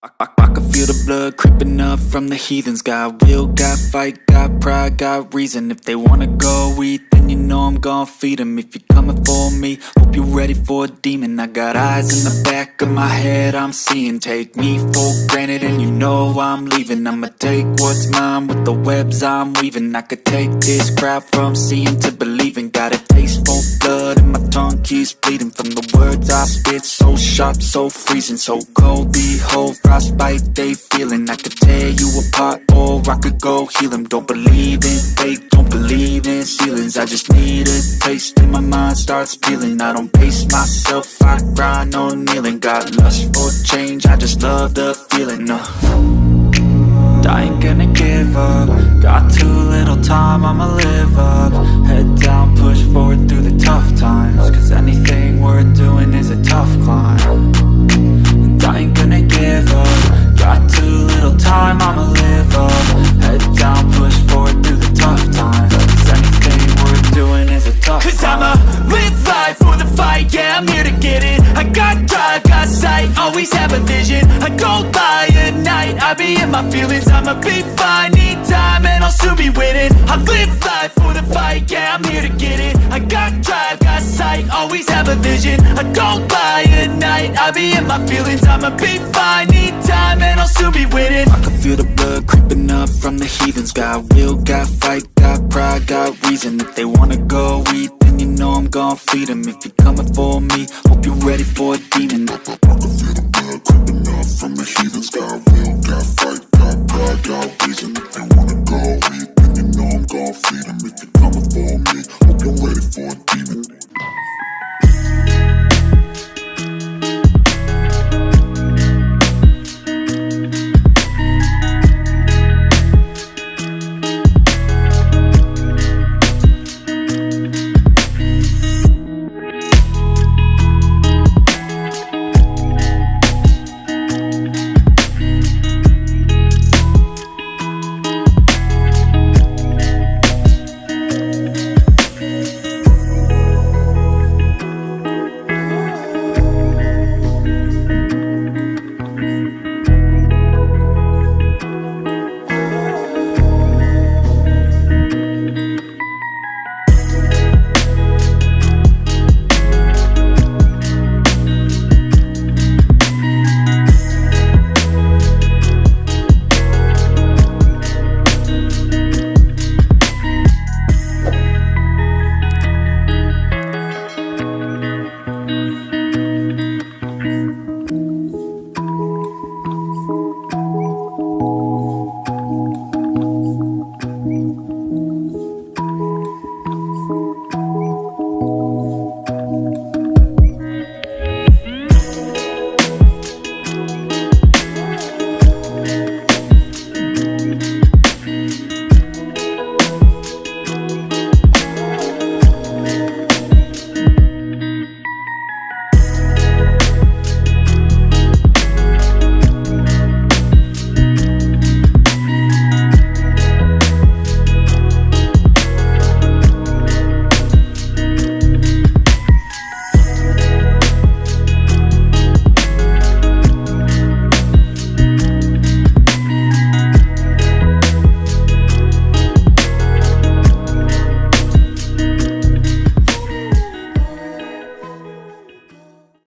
I can feel the blood creeping up from the heathens. Got will, got fight, got pride, got reason. If they wanna go eat, then you know I'm gon' feed them. If you're coming for me, hope you're ready for a demon. I got eyes in the back of my head, I'm seeing. Take me for granted and you know I'm leaving. I'ma take what's mine with the webs I'm weaving. I could take this crowd from seeing to believing. Got a taste for blood and my tongue keeps bleeding from the words I spit. So sharp, so freezing, so cold. Behold, frostbite they feeling. I could tear you apart or I could go heal them. Don't believe in fate, don't believe in ceilings. I just need a taste and my mind starts peeling. I don't pace myself, I grind on kneeling. Got lust for change, I just love the feeling. I ain't gonna give up. Got too little time, I'ma live up. Head down, push forward through the tough times. Cause anything worth doing is a tough climb. And I ain't gonna give up. Got too little time, I'ma live up. Head down, push forward through the tough times. Cause anything worth doing is a tough climb. Cause I'ma live life for the fight, yeah, I'm here to get it. I got drive, got sight, always have a vision. I don't lie at night, I be in my feelings. I'ma be fine, need time, and I'll soon be winning. I live life for the fight, yeah, I'm here to get it. I got drive, got sight, always have a vision. I don't lie at night, I be in my feelings. I'ma be fine, need time, and I'll soon be winning. I can feel the blood creeping up from the heathens. Got will, got fight, got pride, got reason. If they wanna go eat, then you know I'm gon' feed them. If you're coming for me, hope you're ready for a demon. I can feel the blood creeping up from the heathens. Got will, got fight, got pride, got reason. If they wanna go eat,